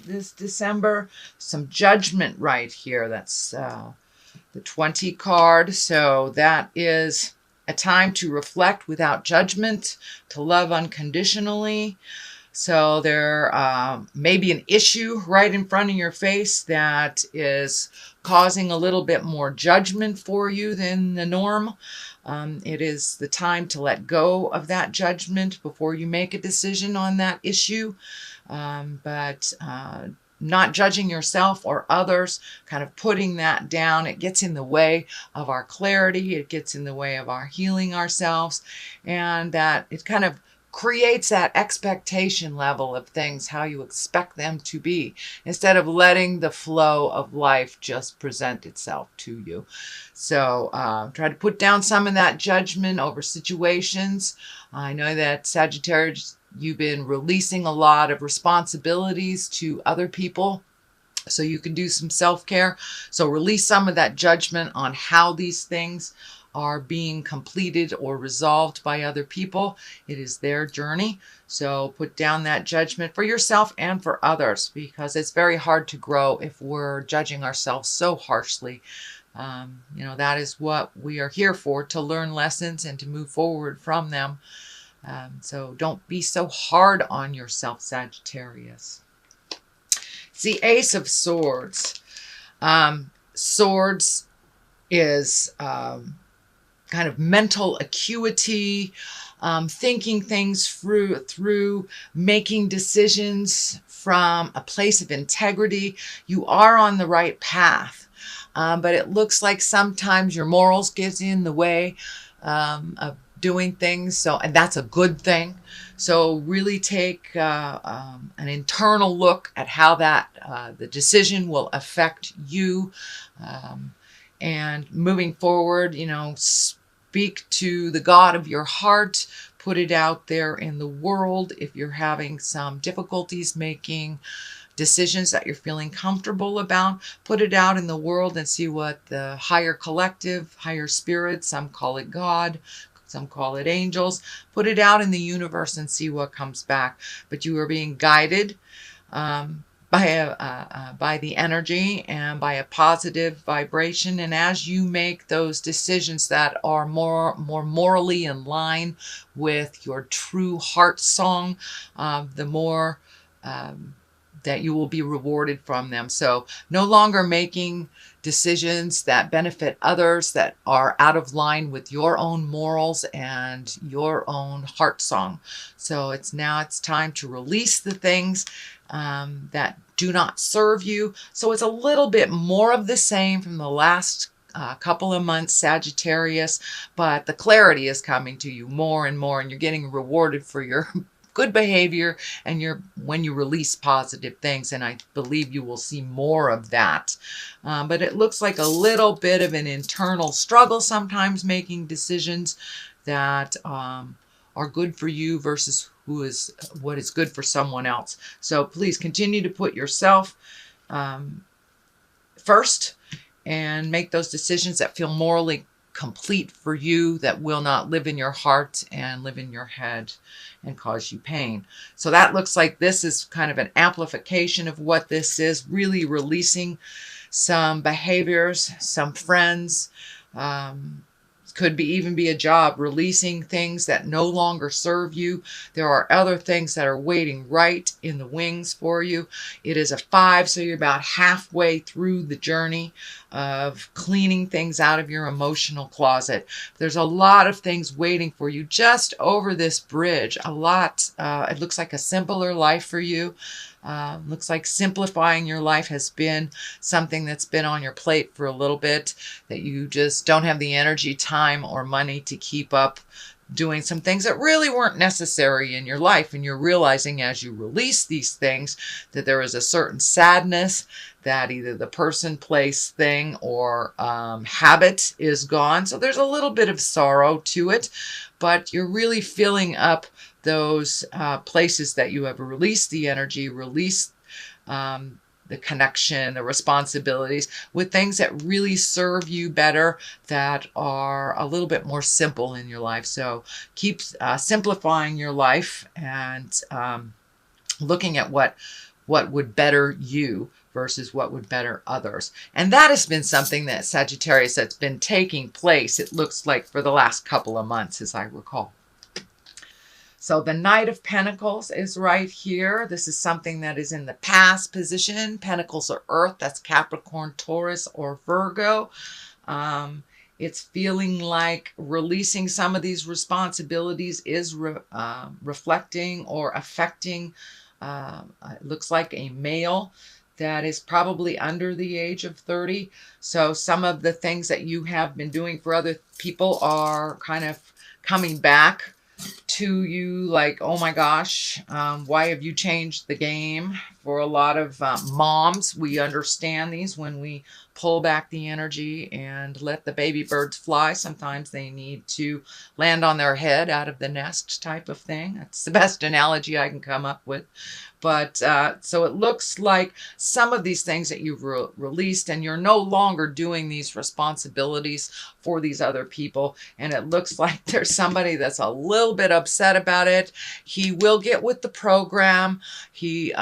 this December. Some judgment right here. That's the 20 card. So that is a time to reflect without judgment, to love unconditionally. So there may be an issue right in front of your face that is causing a little bit more judgment for you than the norm. It is the time to let go of that judgment before you make a decision on that issue. But not judging yourself or others, kind of putting that down, it gets in the way of our clarity. It gets in the way of our healing ourselves, and that it kind of creates that expectation level of things, how you expect them to be, instead of letting the flow of life just present itself to you. So try to put down some of that judgment over situations. I know that Sagittarius, you've been releasing a lot of responsibilities to other people, so you can do some self-care. So release some of that judgment on how these things are being completed or resolved by other people. It is their journey. So put down that judgment for yourself and for others, because it's very hard to grow if we're judging ourselves so harshly. That is what we are here for, to learn lessons and to move forward from them. So don't be so hard on yourself, Sagittarius. It's the Ace of Swords. Swords is kind of mental acuity, thinking things through, making decisions from a place of integrity. You are on the right path, but it looks like sometimes your morals get in the way of doing things. So, and that's a good thing. So really take an internal look at how the decision will affect you. And moving forward, speak to the God of your heart, put it out there in the world. If you're having some difficulties making decisions that you're feeling comfortable about, put it out in the world and see what the higher collective, higher spirit, some call it God, some call it angels, put it out in the universe and see what comes back. But you are being guided by the energy and by a positive vibration. And as you make those decisions that are more morally in line with your true heart song, the more that you will be rewarded from them. So no longer making decisions that benefit others that are out of line with your own morals and your own heart song. So it's time to release the things that do not serve you. So it's a little bit more of the same from the last couple of months, Sagittarius, but the clarity is coming to you more and more, and you're getting rewarded for your good behavior and when you release positive things, and I believe you will see more of that. But it looks like a little bit of an internal struggle sometimes making decisions that are good for you versus what is good for someone else. So please continue to put yourself first and make those decisions that feel morally complete for you, that will not live in your heart and live in your head and cause you pain. So that looks like this is kind of an amplification of what this is, really releasing some behaviors, some friends, could even be a job, releasing things that no longer serve you. There are other things that are waiting right in the wings for you. It is a 5, so you're about halfway through the journey of cleaning things out of your emotional closet. There's a lot of things waiting for you just over this bridge. A lot. It looks like a simpler life for you. Looks like simplifying your life has been something that's been on your plate for a little bit, that you just don't have the energy, time, or money to keep up doing some things that really weren't necessary in your life. And you're realizing as you release these things that there is a certain sadness that either the person, place, thing, or habit is gone. So there's a little bit of sorrow to it, but you're really filling up those places that you have released the energy, released the connection, the responsibilities, with things that really serve you better, that are a little bit more simple in your life. So keep simplifying your life and looking at what what would better you versus what would better others. And that has been something that Sagittarius that's been taking place, it looks like, for the last couple of months, as I recall. So the Knight of Pentacles is right here. This is something that is in the past position. Pentacles are Earth. That's Capricorn, Taurus, or Virgo. It's feeling like releasing some of these responsibilities is reflecting or affecting, it looks like, a male that is probably under the age of 30. So some of the things that you have been doing for other people are kind of coming back to you, like, oh my gosh, why have you changed the game? For a lot of moms, we understand these when we pull back the energy and let the baby birds fly. Sometimes they need to land on their head out of the nest type of thing. That's the best analogy I can come up with. But so it looks like some of these things that you've released, and you're no longer doing these responsibilities for these other people. And it looks like there's somebody that's a little bit upset about it. He will get with the program. He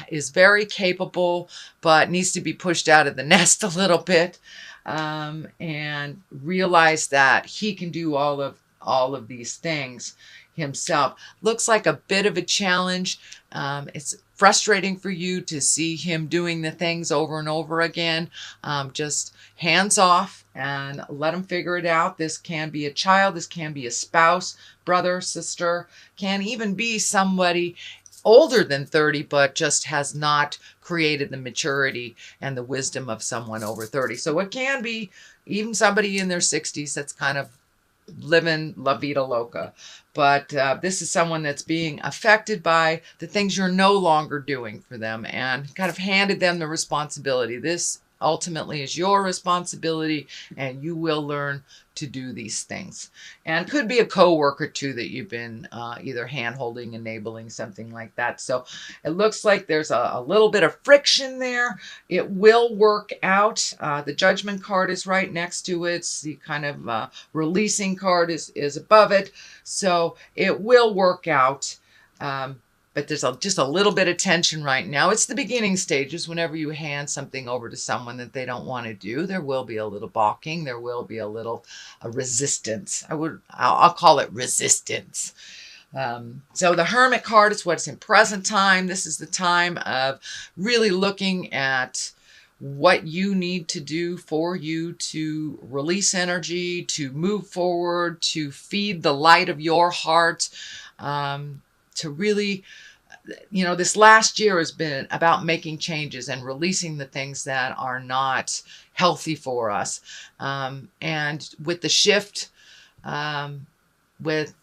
is very capable, but needs to be pushed out of the nest a little bit, and realize that he can do all of these things himself. Looks like a bit of a challenge. It's frustrating for you to see him doing the things over and over again. Just hands off and let him figure it out. This can be a child. This can be a spouse, brother, sister, can even be somebody older than 30, but just has not created the maturity and the wisdom of someone over 30. So it can be even somebody in their 60s that's kind of living la vida loca. But this is someone that's being affected by the things you're no longer doing for them, and kind of handed them the responsibility. This ultimately is your responsibility, and you will learn to do these things. And could be a coworker too that you've been either hand-holding, enabling, something like that. So it looks like there's a little bit of friction there. It will work out. The Judgment card is right next to it. The kind of releasing card is above it. So it will work out. But there's just a little bit of tension right now. It's the beginning stages. Whenever you hand something over to someone that they don't want to do, there will be a little balking. There will be a little resistance. I'll call it resistance. So the Hermit card is what's in present time. This is the time of really looking at what you need to do for you to release energy, to move forward, to feed the light of your heart, to really, this last year has been about making changes and releasing the things that are not healthy for us. And with the shift, with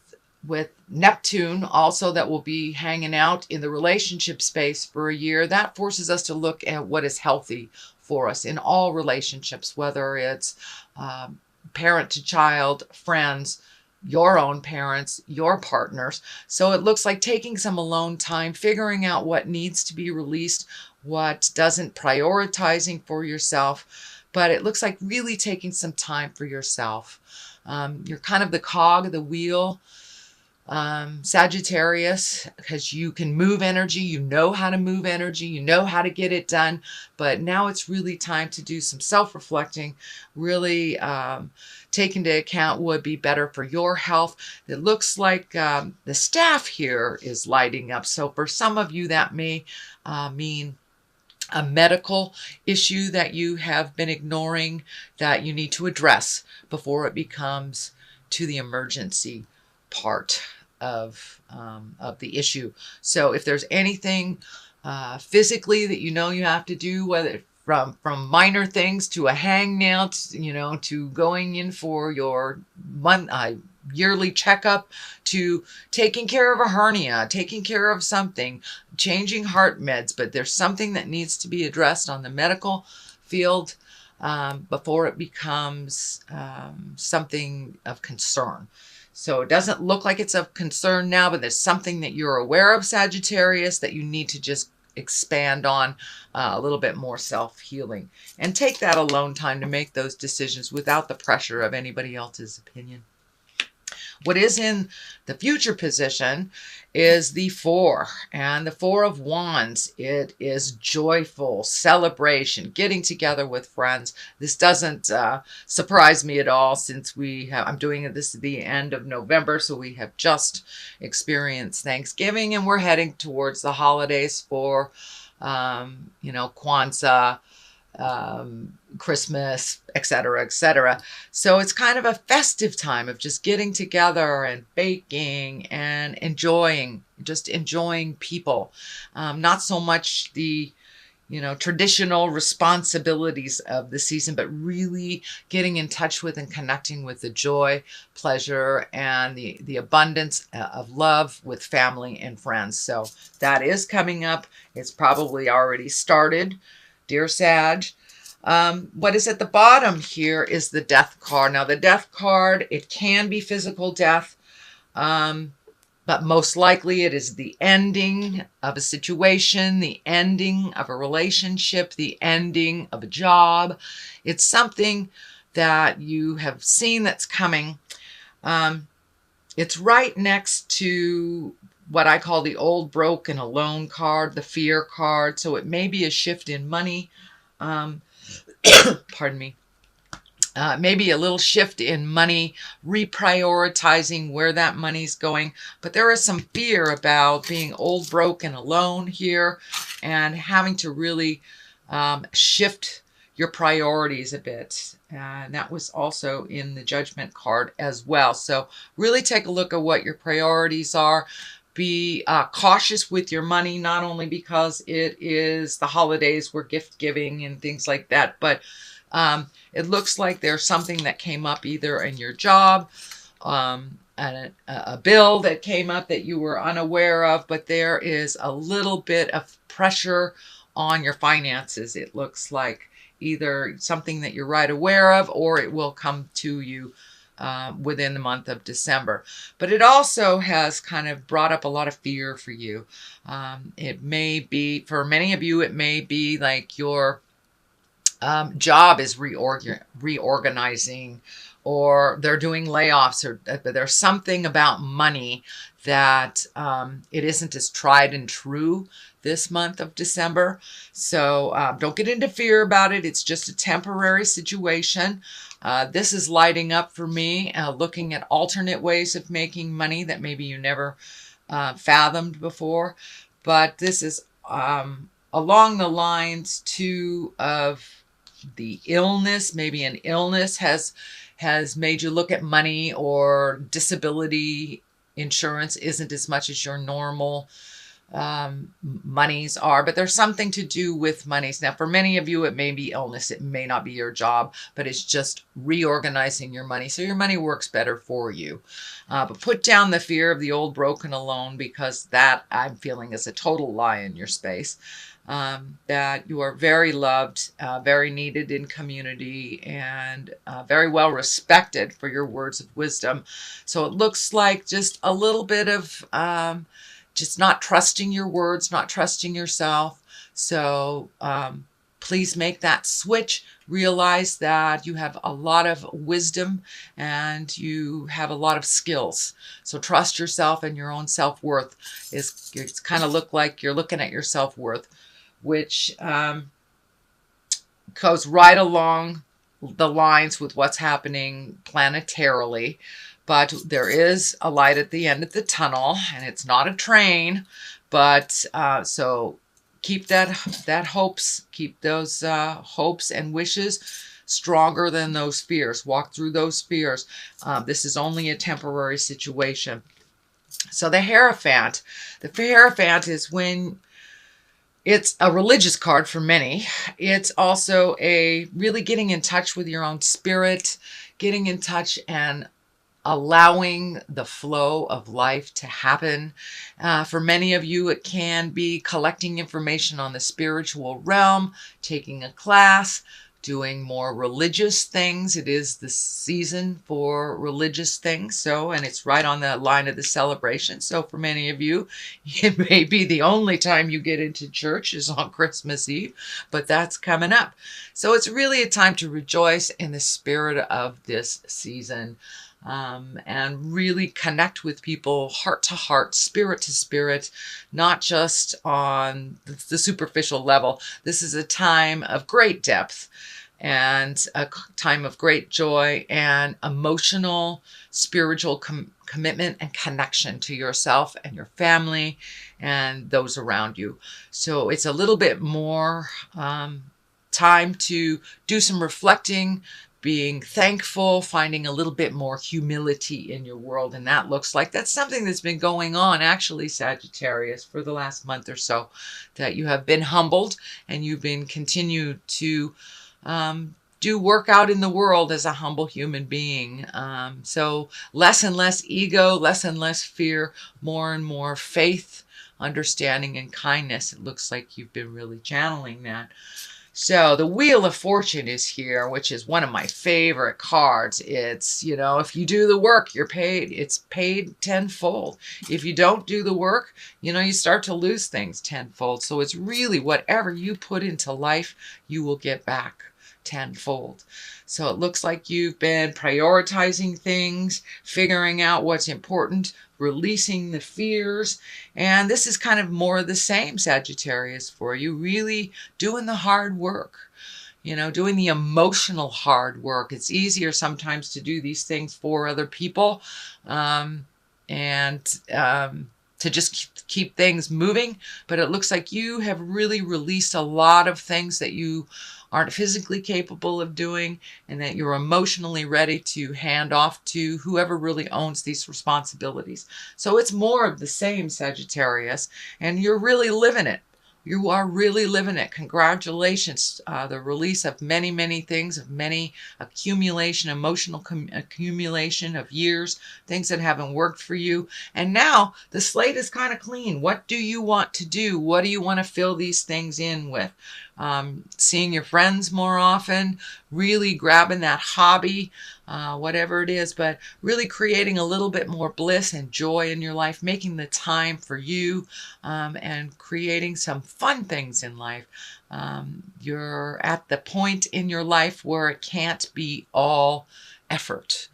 Neptune also, that will be hanging out in the relationship space for a year, that forces us to look at what is healthy for us in all relationships, whether it's parent to child, friends, your own parents, your partners. So it looks like taking some alone time, figuring out what needs to be released, what doesn't, prioritizing for yourself. But it looks like really taking some time for yourself. You're kind of the cog of the wheel, Sagittarius, because you can move energy, you know how to move energy, you know how to get it done. But now it's really time to do some self-reflecting, really take into account what would be better for your health. It looks like the staff here is lighting up. So for some of you, that may mean a medical issue that you have been ignoring that you need to address before it becomes to the emergency part of the issue. So if there's anything physically that you have to do, whether from minor things to a hangnail, to going in for your yearly checkup, to taking care of a hernia, taking care of something, changing heart meds, but there's something that needs to be addressed on the medical field before it becomes something of concern. So it doesn't look like it's of concern now, but there's something that you're aware of, Sagittarius, that you need to just expand on a little bit more self-healing. And take that alone time to make those decisions without the pressure of anybody else's opinion. What is in the future position is the 4, and the 4 of Wands. It is joyful celebration, getting together with friends. This doesn't surprise me at all, since I'm doing this at the end of November, so we have just experienced Thanksgiving, and we're heading towards the holidays for Kwanzaa, Christmas, etc., etc. So it's kind of a festive time of just getting together and baking and enjoying people. Not so much the traditional responsibilities of the season, but really getting in touch with and connecting with the joy, pleasure, and the abundance of love with family and friends. So that is coming up. It's probably already started, dear Sag. What is at the bottom here is the Death card. Now, the Death card, it can be physical death, but most likely it is the ending of a situation, the ending of a relationship, the ending of a job. It's something that you have seen that's coming. It's right next to what I call the old, broke, and alone card, the Fear card. So it may be a shift in money. Pardon me. Maybe a little shift in money, reprioritizing where that money's going. But there is some fear about being old, broke, and alone here, and having to really shift your priorities a bit. And that was also in the Judgment card as well. So really take a look at what your priorities are. Be cautious with your money, not only because it is the holidays, we're gift giving and things like that, but it looks like there's something that came up either in your job, and a bill that came up that you were unaware of, but there is a little bit of pressure on your finances. It looks like either something that you're right aware of, or it will come to you within the month of December. But it also has kind of brought up a lot of fear for you. It may be, for many of you, it may be like your job is reorganizing, or they're doing layoffs, or there's something about money that it isn't as tried and true this month of December. So don't get into fear about it. It's just a temporary situation. This is lighting up for me, looking at alternate ways of making money that maybe you never fathomed before. But this is along the lines too of the illness. Maybe an illness has made you look at money, or disability insurance isn't as much as your normal monies are, but there's something to do with monies. Now, for many of you, it may be illness. It may not be your job, but it's just reorganizing your money so your money works better for you. But put down the fear of the old, broken, alone, because that I'm feeling is a total lie in your space. That you are very loved, very needed in community, and very well respected for your words of wisdom. So it looks like just a little bit of just not trusting your words, not trusting yourself. So please make that switch. Realize that you have a lot of wisdom and you have a lot of skills. So trust yourself, and your own self-worth it's kind of look like you're looking at your self-worth, which goes right along the lines with what's happening planetarily. But there is a light at the end of the tunnel, and it's not a train. But so keep that hopes, keep those hopes and wishes stronger than those fears. Walk through those fears. This is only a temporary situation. So the Hierophant is when it's a religious card for many. It's also a really getting in touch with your own spirit, getting in touch and allowing the flow of life to happen. For many of you, it can be collecting information on the spiritual realm, taking a class, doing more religious things. It is the season for religious things. So, and it's right on the line of the celebration. So for many of you, it may be the only time you get into church is on Christmas Eve, but that's coming up. So it's really a time to rejoice in the spirit of this season. and really connect with people heart to heart, spirit to spirit, not just on the superficial level. This is a time of great depth and a time of great joy and emotional, spiritual commitment and connection to yourself and your family and those around you. So it's a little bit more time to do some reflecting, being thankful, finding a little bit more humility in your world. And that's something that's been going on actually, Sagittarius, for the last month or so, that you have been humbled and you've been continued to do work out in the world as a humble human being. So less and less ego, less and less fear, more and more faith, understanding, and kindness. It looks like you've been really channeling that. So the Wheel of Fortune is here, which is one of my favorite cards. It's, if you do the work, you're paid. It's paid tenfold. If you don't do the work, you start to lose things tenfold. So it's really whatever you put into life, you will get back tenfold. So it looks like you've been prioritizing things, figuring out what's important, releasing the fears. And this is kind of more of the same, Sagittarius, for you, really doing the hard work, doing the emotional hard work. It's easier sometimes to do these things for other people and to just keep things moving. But it looks like you have really released a lot of things that you aren't physically capable of doing, and that you're emotionally ready to hand off to whoever really owns these responsibilities. So it's more of the same, Sagittarius, and you're really living it. You are really living it. Congratulations. The release of many, many things, of many accumulation, emotional accumulation of years, things that haven't worked for you. And now the slate is kind of clean. What do you want to do? What do you want to fill these things in with? Seeing your friends more often, really grabbing that hobby, whatever it is, but really creating a little bit more bliss and joy in your life, making the time for you, and creating some fun things in life. You're at the point in your life where it can't be all effort.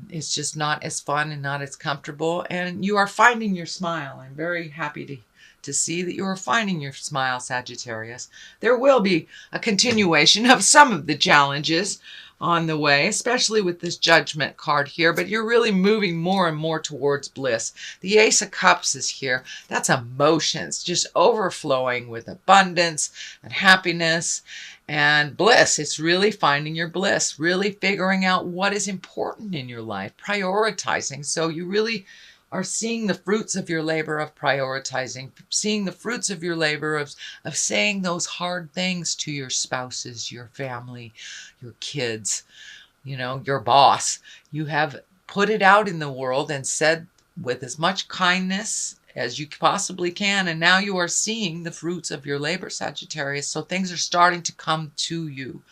It's just not as fun and not as comfortable, and you are finding your smile. I'm very happy to see that you are finding your smile, Sagittarius. There will be a continuation of some of the challenges on the way, especially with this Judgment card here, but you're really moving more and more towards bliss. The Ace of Cups is here. That's emotions, just overflowing with abundance and happiness and bliss. It's really finding your bliss, really figuring out what is important in your life, prioritizing. So you really are seeing the fruits of your labor of prioritizing, seeing the fruits of your labor of saying those hard things to your spouses, your family, your kids, your boss. You have put it out in the world and said with as much kindness as you possibly can, and now you are seeing the fruits of your labor, Sagittarius. So things are starting to come to you.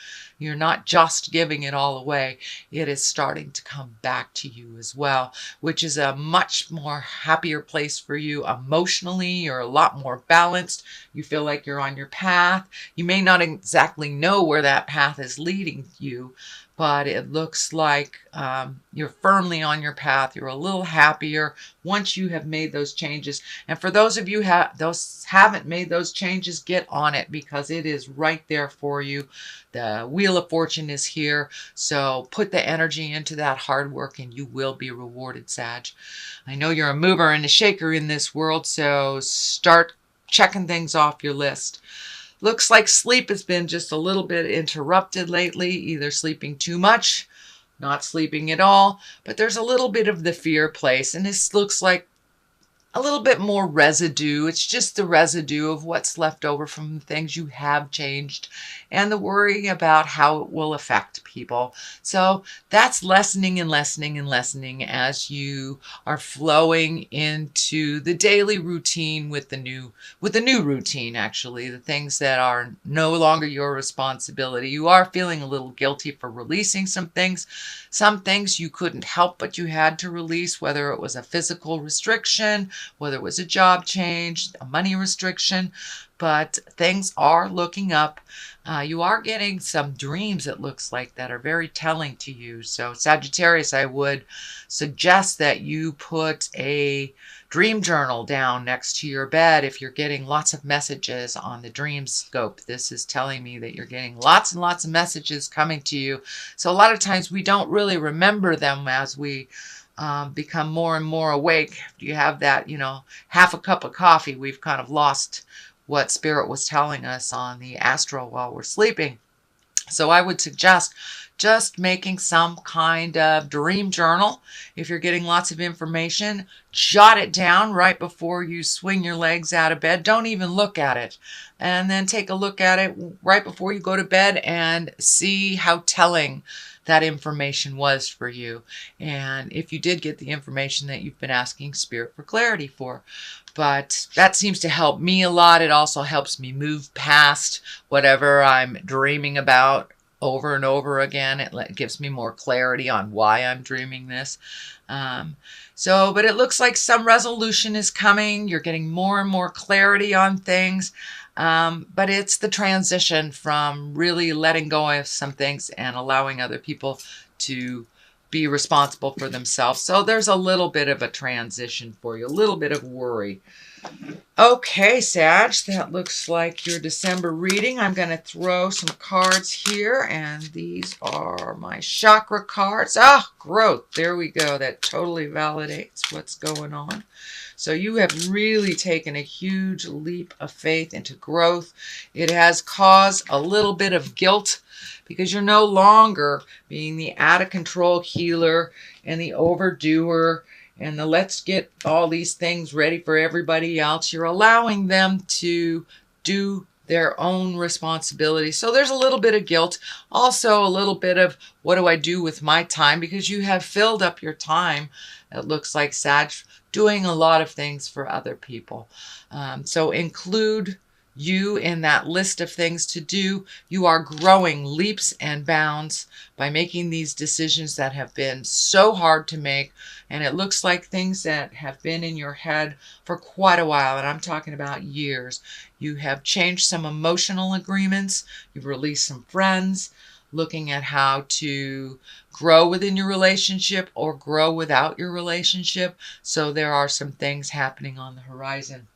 You're not just giving it all away. It is starting to come back to you as well, which is a much more happier place for you emotionally. You're a lot more balanced. You feel like you're on your path. You may not exactly know where that path is leading you, but it looks like you're firmly on your path. You're a little happier once you have made those changes. And for those of you haven't made those changes, get on it, because it is right there for you. The Wheel of Fortune is here. So put the energy into that hard work and you will be rewarded, Sag. I know you're a mover and a shaker in this world, so start checking things off your list. Looks like sleep has been just a little bit interrupted lately, either sleeping too much, not sleeping at all, but there's a little bit of the fear place, and this looks like a little bit more residue. It's just the residue of what's left over from the things you have changed and the worry about how it will affect people. So that's lessening and lessening and lessening as you are flowing into the daily routine with the new routine, actually, the things that are no longer your responsibility. You are feeling a little guilty for releasing some things. Some things you couldn't help but you had to release, whether it was a physical restriction, whether it was a job change, a money restriction, but things are looking up. You are getting some dreams, it looks like, that are very telling to you. So Sagittarius, I would suggest that you put a dream journal down next to your bed if you're getting lots of messages on the dream scope. This is telling me that you're getting lots and lots of messages coming to you. So a lot of times we don't really remember them as we become more and more awake. If you have that, half a cup of coffee, we've kind of lost what Spirit was telling us on the astral while we're sleeping. So I would suggest just making some kind of dream journal. If you're getting lots of information, jot it down right before you swing your legs out of bed. Don't even look at it. And then take a look at it right before you go to bed and see how telling that information was for you. And if you did get the information that you've been asking Spirit for clarity for. But that seems to help me a lot. It also helps me move past whatever I'm dreaming about over and over again. It gives me more clarity on why I'm dreaming this. But it looks like some resolution is coming. You're getting more and more clarity on things. But it's the transition from really letting go of some things and allowing other people to be responsible for themselves. So there's a little bit of a transition for you, a little bit of worry. Okay, Sag, that looks like your December reading. I'm going to throw some cards here, and these are my chakra cards. Growth. There we go. That totally validates what's going on. So you have really taken a huge leap of faith into growth. It has caused a little bit of guilt because you're no longer being the out-of-control healer and the overdoer and the let's get all these things ready for everybody else. You're allowing them to do their own responsibility. So there's a little bit of guilt. Also a little bit of what do I do with my time, because you have filled up your time, it looks like, Sag, doing a lot of things for other people. So include you in that list of things to do. You are growing leaps and bounds by making these decisions that have been so hard to make. And it looks like things that have been in your head for quite a while, and I'm talking about years. You have changed some emotional agreements. You've released some friends, looking at how to grow within your relationship or grow without your relationship. So there are some things happening on the horizon.